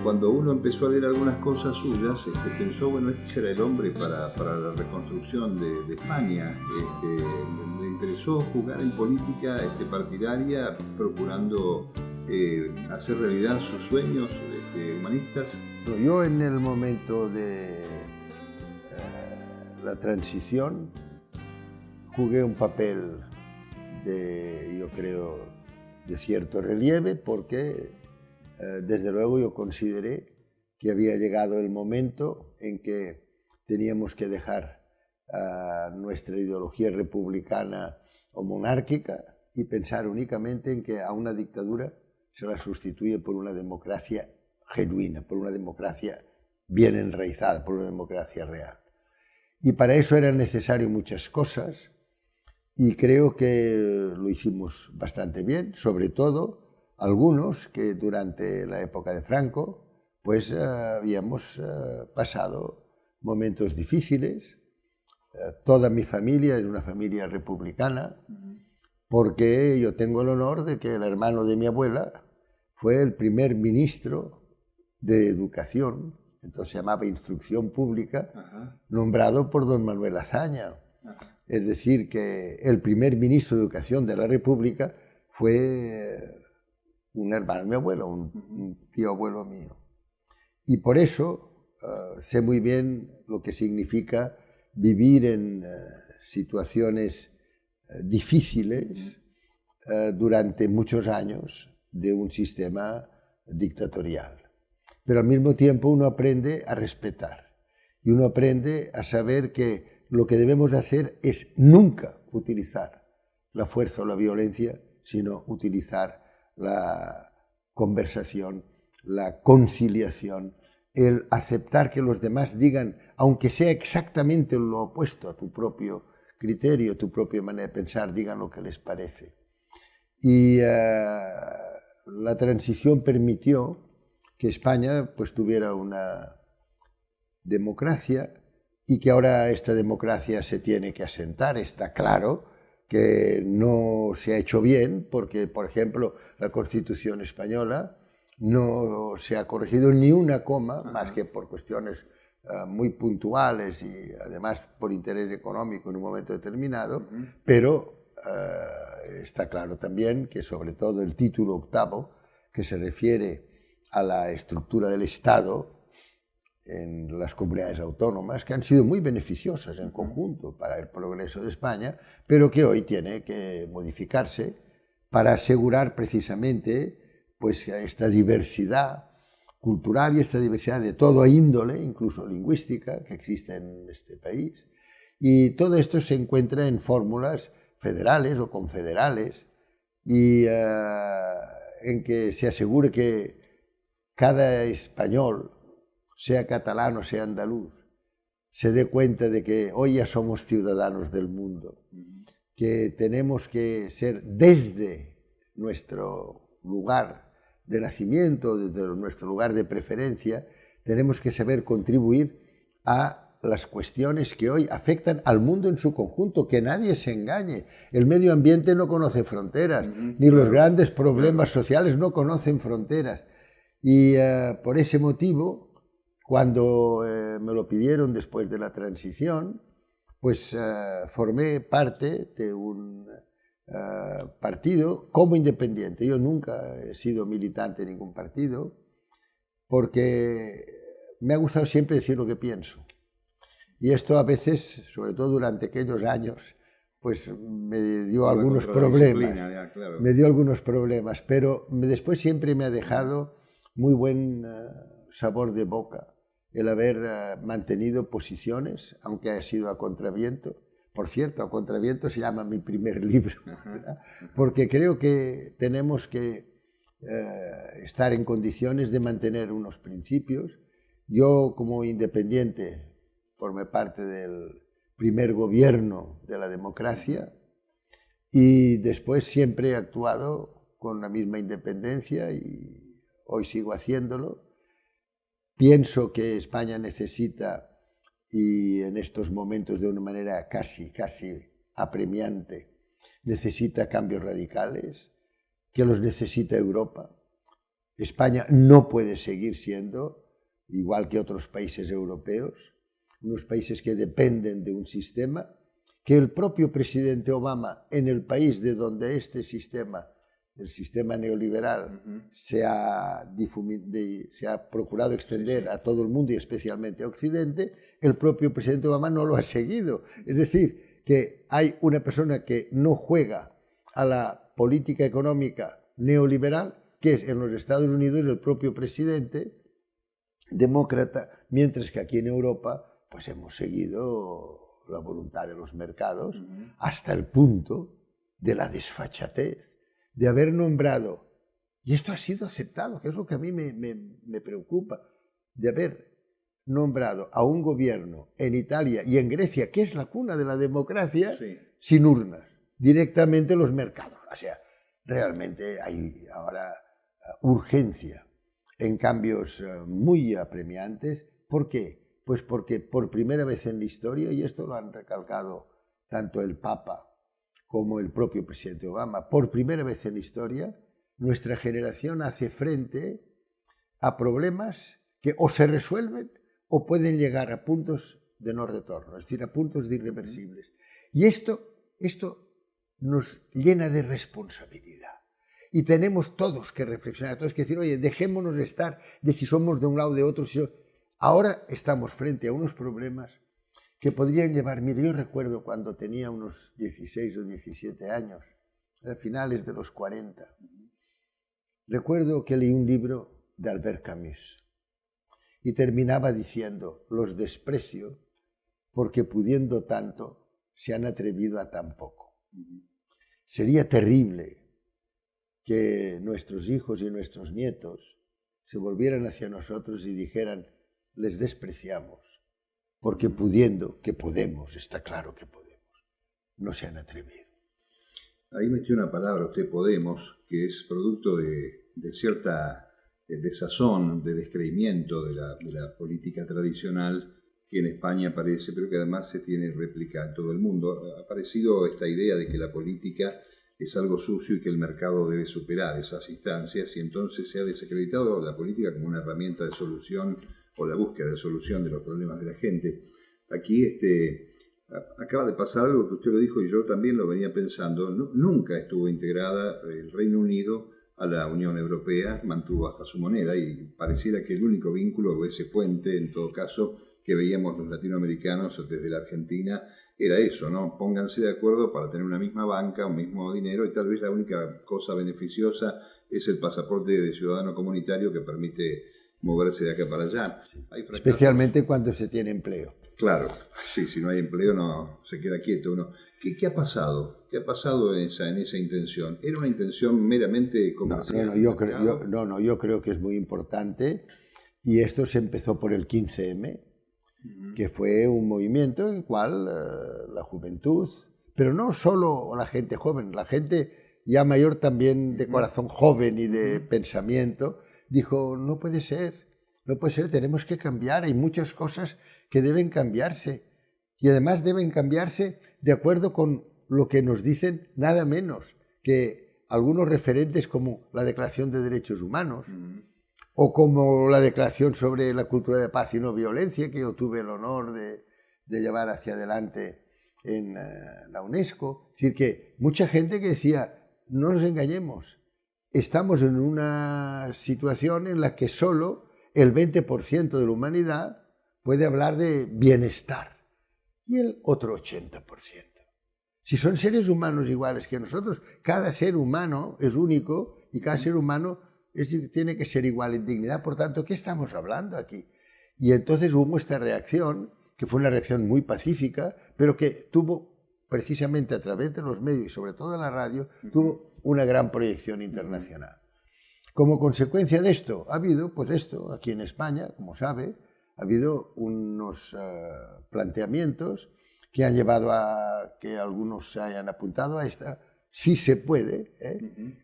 cuando uno empezó a leer algunas cosas suyas, pensó, bueno, este será el hombre para la reconstrucción de España. Le interesó jugar en política partidaria, procurando hacer realidad sus sueños humanistas. Yo en el momento de la transición jugué un papel yo creo, de cierto relieve, porque desde luego yo consideré que había llegado el momento en que teníamos que dejar nuestra ideología republicana o monárquica y pensar únicamente en que a una dictadura se la sustituye por una democracia genuina, por una democracia bien enraizada, por una democracia real. Y para eso eran necesarias muchas cosas, y creo que lo hicimos bastante bien, sobre todo algunos que durante la época de Franco pues habíamos pasado momentos difíciles. Toda mi familia es una familia republicana, porque yo tengo el honor de que el hermano de mi abuela fue el primer ministro de Educación, entonces se llamaba Instrucción Pública, nombrado por don Manuel Azaña. Es decir, que el primer ministro de Educación de la República fue un hermano de mi abuelo, un tío abuelo mío. Y por eso sé muy bien lo que significa vivir en situaciones difíciles durante muchos años de un sistema dictatorial. Pero al mismo tiempo uno aprende a respetar y uno aprende a saber que lo que debemos hacer es nunca utilizar la fuerza o la violencia, sino utilizar la conversación, la conciliación, el aceptar que los demás digan, aunque sea exactamente lo opuesto a tu propio criterio, tu propia manera de pensar, digan lo que les parece. Y la transición permitió que España pues tuviera una democracia, y que ahora esta democracia se tiene que asentar. Está claro que no se ha hecho bien, porque, por ejemplo, la Constitución española no se ha corregido ni una coma, más que por cuestiones muy puntuales y además por interés económico en un momento determinado, pero está claro también que sobre todo el título octavo, que se refiere a la estructura del Estado en las comunidades autónomas, que han sido muy beneficiosas en conjunto para el progreso de España, pero que hoy tiene que modificarse para asegurar precisamente pues, esta diversidad cultural y esta diversidad de toda índole, incluso lingüística, que existe en este país. Y todo esto se encuentra en fórmulas federales o confederales, y en que se asegure que cada español, sea catalán o sea andaluz, se dé cuenta de que hoy ya somos ciudadanos del mundo, que tenemos que ser desde nuestro lugar de nacimiento, desde nuestro lugar de preferencia, tenemos que saber contribuir a las cuestiones que hoy afectan al mundo en su conjunto, que nadie se engañe. El medio ambiente no conoce fronteras, ni los grandes problemas sociales no conocen fronteras. Y por ese motivo, cuando me lo pidieron después de la transición, pues formé parte de un partido como independiente. Yo nunca he sido militante de ningún partido, porque me ha gustado siempre decir lo que pienso. Y esto a veces, sobre todo durante aquellos años, pues me dio algunos problemas. Claro. Me dio algunos problemas, pero después siempre me ha dejado muy buen sabor de boca el haber mantenido posiciones, aunque haya sido a contraviento. Por cierto, A contraviento se llama mi primer libro, ¿verdad? Porque creo que tenemos que estar en condiciones de mantener unos principios. Yo, como independiente, formé parte del primer gobierno de la democracia, y después siempre he actuado con la misma independencia y hoy sigo haciéndolo. Pienso que España necesita, y en estos momentos de una manera casi apremiante, necesita cambios radicales, que los necesita Europa, España no puede seguir siendo, igual que otros países europeos, unos países que dependen de un sistema, que el propio presidente Obama, en el país de donde este sistema, el sistema neoliberal, se ha procurado extender a todo el mundo y especialmente a Occidente, el propio presidente Obama no lo ha seguido. Es decir, que hay una persona que no juega a la política económica neoliberal, que es en los Estados Unidos el propio presidente demócrata, mientras que aquí en Europa pues hemos seguido la voluntad de los mercados hasta el punto de la desfachatez, de haber nombrado, y esto ha sido aceptado, que es lo que a mí me preocupa, de haber nombrado a un gobierno en Italia y en Grecia, que es la cuna de la democracia, sí, sin urnas, directamente los mercados. O sea, realmente hay ahora urgencia en cambios muy apremiantes. ¿Por qué? Pues porque por primera vez en la historia, y esto lo han recalcado tanto el Papa como el propio presidente Obama, por primera vez en la historia, nuestra generación hace frente a problemas que o se resuelven o pueden llegar a puntos de no retorno, es decir, a puntos de irreversibles. Y esto nos llena de responsabilidad. Y tenemos todos que reflexionar, todos que decir, oye, dejémonos estar de si somos de un lado o de otro. Ahora estamos frente a unos problemas que podrían llevar, mire, yo recuerdo cuando tenía unos 16 o 17 años, a finales de los 40, recuerdo que leí un libro de Albert Camus y terminaba diciendo, los desprecio porque pudiendo tanto se han atrevido a tan poco. Sería terrible que nuestros hijos y nuestros nietos se volvieran hacia nosotros y dijeran, les despreciamos, porque pudiendo, que podemos, está claro que podemos, no se han atrevido. Ahí metió una palabra usted, podemos, que es producto de cierta desazón, de descreimiento de la política tradicional que en España aparece, pero que además se tiene réplica en todo el mundo. Ha aparecido esta idea de que la política es algo sucio y que el mercado debe superar esas instancias, y entonces se ha desacreditado la política como una herramienta de solución o la búsqueda de solución de los problemas de la gente. Aquí acaba de pasar algo que usted lo dijo y yo también lo venía pensando. Nunca estuvo integrada el Reino Unido a la Unión Europea, mantuvo hasta su moneda y pareciera que el único vínculo o ese puente, en todo caso, que veíamos los latinoamericanos desde la Argentina era eso, ¿no? Pónganse de acuerdo para tener una misma banca, un mismo dinero, y tal vez la única cosa beneficiosa es el pasaporte de ciudadano comunitario que permite moverse de acá para allá. Sí. Especialmente cuando se tiene empleo. Claro, sí, si no hay empleo no se queda quieto uno. ¿Qué ha pasado? ¿Qué ha pasado en esa intención? ¿Era una intención meramente comercial? Yo creo que es muy importante, y esto se empezó por el 15M, que fue un movimiento en el cual la juventud, pero no solo la gente joven, la gente ya mayor también de corazón joven y de pensamiento, dijo, no puede ser, tenemos que cambiar, hay muchas cosas que deben cambiarse, y además deben cambiarse de acuerdo con lo que nos dicen nada menos que algunos referentes como la Declaración de Derechos Humanos, o como la Declaración sobre la Cultura de Paz y No Violencia, que yo tuve el honor de llevar hacia adelante en la UNESCO. Es decir, que mucha gente que decía, no nos engañemos, estamos en una situación en la que solo el 20% de la humanidad puede hablar de bienestar y el otro 80%. Si son seres humanos iguales que nosotros, cada ser humano es único y cada ser humano tiene que ser igual en dignidad. Por tanto, ¿qué estamos hablando aquí? Y entonces hubo esta reacción, que fue una reacción muy pacífica, pero que tuvo, precisamente a través de los medios y sobre todo en la radio, tuvo una gran proyección internacional. Como consecuencia de esto, ha habido, pues esto, aquí en España, como sabe, ha habido unos planteamientos que han llevado a que algunos se hayan apuntado a esta sí se puede,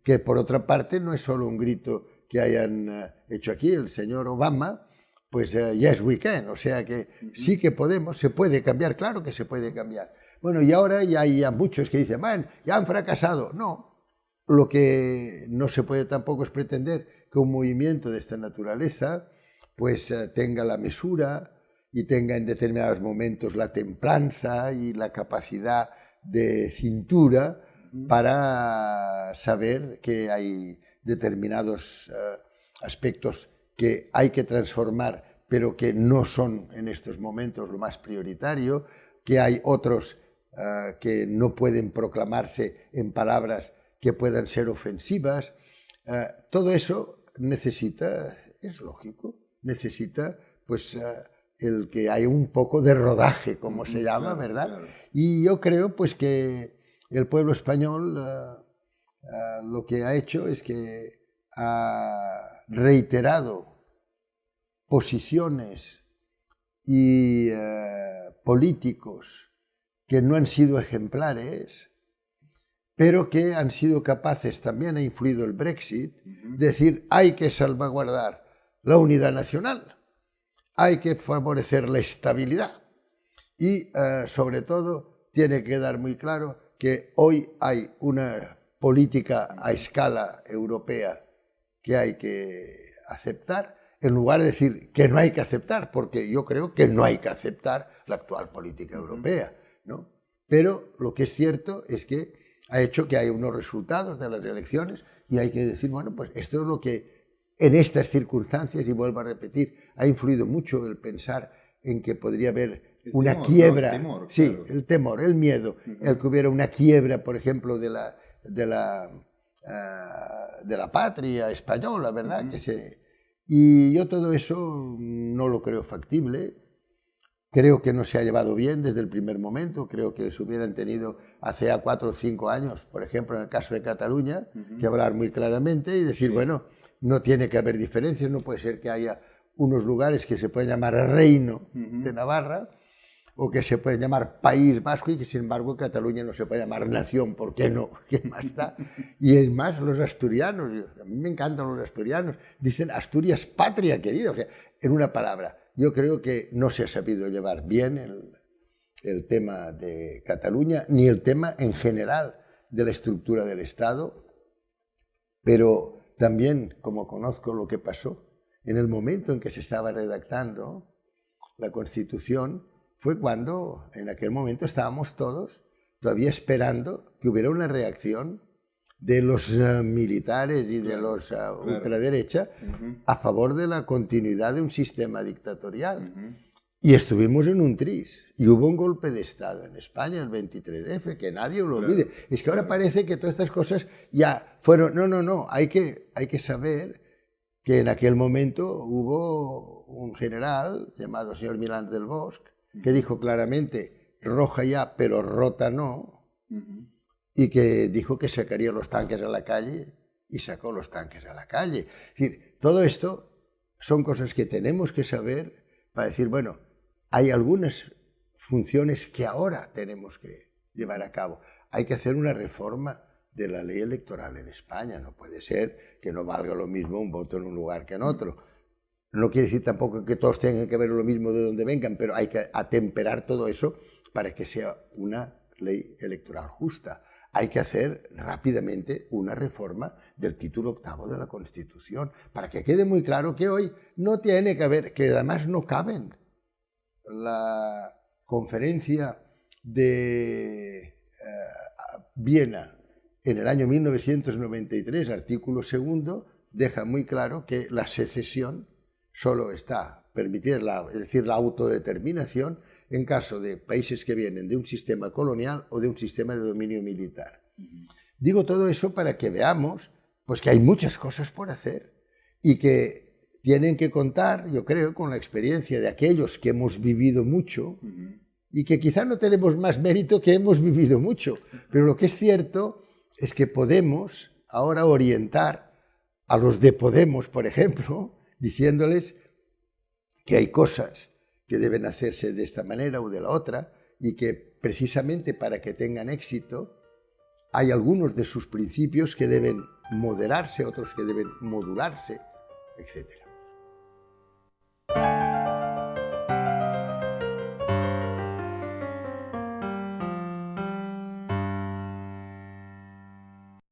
que por otra parte no es solo un grito que hayan hecho aquí el señor Obama, pues yes we can, o sea que sí que podemos, se puede cambiar, claro que se puede cambiar. Bueno, y ahora ya hay muchos que dicen, man, ya han fracasado. No, lo que no se puede tampoco es pretender que un movimiento de esta naturaleza pues tenga la mesura y tenga en determinados momentos la templanza y la capacidad de cintura para saber que hay determinados aspectos que hay que transformar, pero que no son en estos momentos lo más prioritario, que hay otros que no pueden proclamarse en palabras que puedan ser ofensivas. Todo eso necesita, es lógico, necesita pues el que hay un poco de rodaje, como se llama, claro, ¿verdad? Claro. Y yo creo pues que el pueblo español lo que ha hecho es que ha reiterado posiciones y políticos que no han sido ejemplares, pero que han sido capaces, también ha influido el Brexit, de decir hay que salvaguardar la unidad nacional, hay que favorecer la estabilidad y sobre todo tiene que quedar muy claro que hoy hay una política a escala europea que hay que aceptar, en lugar de decir que no hay que aceptar, porque yo creo que no hay que aceptar la actual política europea, ¿no? Pero lo que es cierto es que ha hecho que haya unos resultados de las elecciones y hay que decir, bueno, pues esto es lo que en estas circunstancias, y vuelvo a repetir, ha influido mucho el pensar en que podría haber una temor, quiebra, ¿no? El temor, sí, claro. el temor, el miedo, el que hubiera una quiebra, por ejemplo, de la patria española, ¿verdad? Y yo todo eso no lo creo factible. Creo que no se ha llevado bien desde el primer momento. Creo que se hubieran tenido hace ya 4 o 5 años, por ejemplo, en el caso de Cataluña, que hablar muy claramente y decir, bueno, no tiene que haber diferencias, no puede ser que haya unos lugares que se pueden llamar Reino de Navarra o que se pueden llamar País Vasco y que sin embargo Cataluña no se puede llamar nación. ¿Por qué no? ¿Qué más da? Y es más, los asturianos, a mí me encantan los asturianos, dicen Asturias patria querida, o sea, en una palabra. Yo creo que no se ha sabido llevar bien el tema de Cataluña, ni el tema en general de la estructura del Estado, pero también, como conozco lo que pasó, en el momento en que se estaba redactando la Constitución, fue cuando en aquel momento estábamos todos todavía esperando que hubiera una reacción de los militares y de los ultraderecha a favor de la continuidad de un sistema dictatorial. Y estuvimos en un tris, y hubo un golpe de Estado en España, el 23F, que nadie lo olvide. Es que ahora parece que todas estas cosas ya fueron... No, hay que saber que en aquel momento hubo un general llamado señor Milán del Bosque, que dijo claramente, roja ya, pero rota no, y que dijo que sacaría los tanques a la calle, y sacó los tanques a la calle. Es decir, todo esto son cosas que tenemos que saber para decir, bueno, hay algunas funciones que ahora tenemos que llevar a cabo. Hay que hacer una reforma de la ley electoral en España. No puede ser que no valga lo mismo un voto en un lugar que en otro. No quiere decir tampoco que todos tengan que ver lo mismo de donde vengan, pero hay que atemperar todo eso para que sea una ley electoral justa. Hay que hacer rápidamente una reforma del título 8º de la Constitución, para que quede muy claro que hoy no tiene que haber, que además no caben. La conferencia de Viena en el año 1993, artículo 2, deja muy claro que la secesión solo está permitida, es decir, la autodeterminación, en caso de países que vienen de un sistema colonial o de un sistema de dominio militar. Digo todo eso para que veamos pues, que hay muchas cosas por hacer y que tienen que contar, yo creo, con la experiencia de aquellos que hemos vivido mucho y que quizá no tenemos más mérito que hemos vivido mucho, pero lo que es cierto es que podemos ahora orientar a los de Podemos, por ejemplo, diciéndoles que hay cosas que deben hacerse de esta manera o de la otra y que precisamente para que tengan éxito hay algunos de sus principios que deben moderarse, otros que deben modularse, etc.